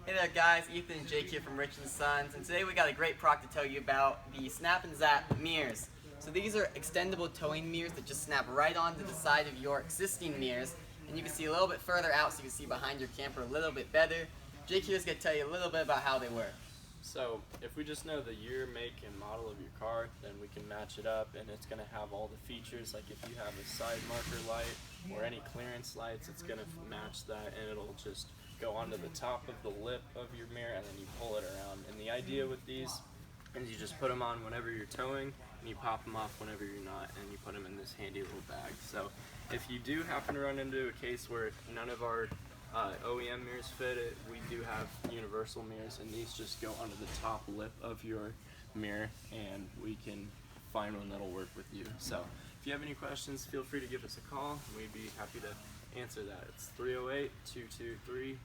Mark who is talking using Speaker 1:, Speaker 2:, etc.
Speaker 1: Hey there guys, Ethan and Jake here from Rich & Sons, and today we got a great product to tell you about, the Snap and Zap mirrors. So these are extendable towing mirrors that just snap right onto the side of your existing mirrors, and you can see a little bit further out so you can see behind your camper a little bit better. Jake here is going to tell you a little bit about how they work.
Speaker 2: So if we just know the year, make, and model of your car, then we can match it up, and it's going to have all the features. Like if you have a side marker light or any clearance lights, it's going to match that, and it'll just go onto the top of the lip of your mirror, and then you pull it around. And the idea with these is you just put them on whenever you're towing, and you pop them off whenever you're not, and you put them in this handy little bag. So if you do happen to run into a case where none of our OEM mirrors fit it, we do have universal mirrors, and these just go onto the top lip of your mirror, and we can find one that'll work with you. So if you have any questions, feel free to give us a call. We'd be happy to answer that. It's 308-223-3586.